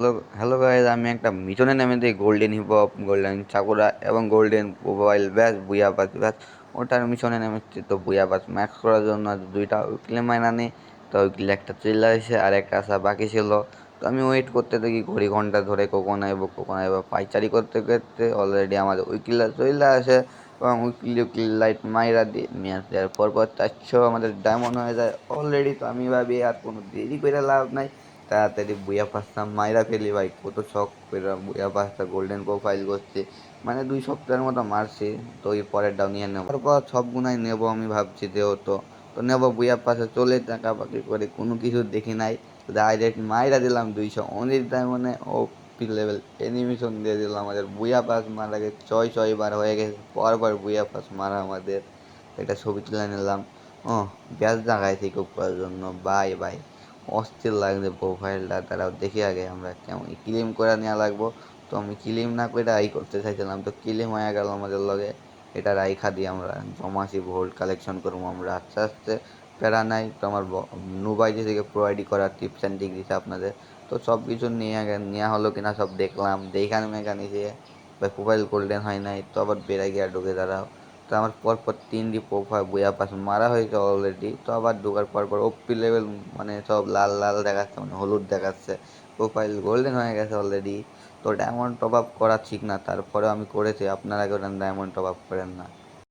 Hello hello guys, আমি একটা মিশনে নেমে দিই গোল্ডেন হিপ হপ, গোল্ডেন চাকুরা এবং গোল্ডেন মোবাইল ব্যাস বুয়া পাস ব্যাস। ওটার মিশনে নেমেছি তো বুয়া পাস ম্যাক্স করার জন্য দুইটা উইকলি মাইনা নিই। তো উইকলি একটা চলে আসে আর একটা আসা বাকি ছিল। তো আমি ওয়েট করতে থাকি ঘড়ি ঘন্টা ধরে, কখন আইব পাইচারি করতে করতে অলরেডি আমাদের উইকলিটা চলে আসে। এবং উইকলি লাইট মাইরা দিই মেয়াদ দেওয়ার পর 400 আমাদের ডায়মন্ড হয়ে যায় অলরেডি। তো আমি ভাবি আর কোনো দেরি করে লাভ নাই, তাড়াতাড়ি বুয়া পাঁচটা মাইরা ফেলি ভাই। কত শখ করে বুয়া পাঁচটা গোল্ডেন প্রোফাইল করছে, মানে 2 সপ্তাহের মতো মারছি। তো এই পরেরটাও নিয়ে নেবো, তারপর সব গুনাই নেবো আমি ভাবছি যেহেতু। তো নেবো বুয়া পাশে চলে টাকা পাকি করে কোনো কিছু দেখি নাই, ডাইরেক্ট মাইরা দিলাম 219 মানে ও পি লেভেল অ্যানিমেশন দিয়ে দিলাম আমাদের বুয়া পাস মারা গেছে। 6 বার হয়ে গেছে পরপর বুয়া পাস মারা আমাদের। একটা ছবি তুলে নিলাম। ও ব্যাস জায়গায় থেকে করার জন্য বাই বাই। অস্থির লাগছে প্রোফাইলটা, তারাও দেখি আগে আমরা কেমন ক্লেম করে নেওয়া লাগবো। তো আমি ক্লেম না করে আই করতে চাইছিলাম, তো ক্লেম হয়ে গেল আমাদের লগে। এটা রাইখা দিয়ে আমরা জমাসি ভোল্ট কালেকশন করবো আমরা আস্তে আস্তে। প্যারা নাই তো আমার নুবাই থেকে প্রোভাইড করা টিপস অ্যান্ড ট্রিক দিচ্ছে আপনাদের। তো সব কিছু নিয়ে নেওয়া হলো কিনা সব দেখলাম, দেখান মেকানিসে ভাই প্রোফাইল গোল্ডেন হয় নাই। তো আবার বেড়ে গিয়ে ঢুকে দাঁড়াও। তো আমার পরপর 3টি প্রোফাইল বইয়া পাস মারা হয়েছে অলরেডি। তো আবার ঢোকার পর ওপি লেভেল মানে সব লাল লাল দেখাচ্ছে, মানে হলুদ দেখাচ্ছে, প্রোফাইল গোল্ডেন হয়ে গেছে অলরেডি। তো ডায়মন্ড টপ আপ করা ঠিক না, তারপরে আমি করেছি। আপনারা করেন ডায়মন্ড টপ আপ করেন না।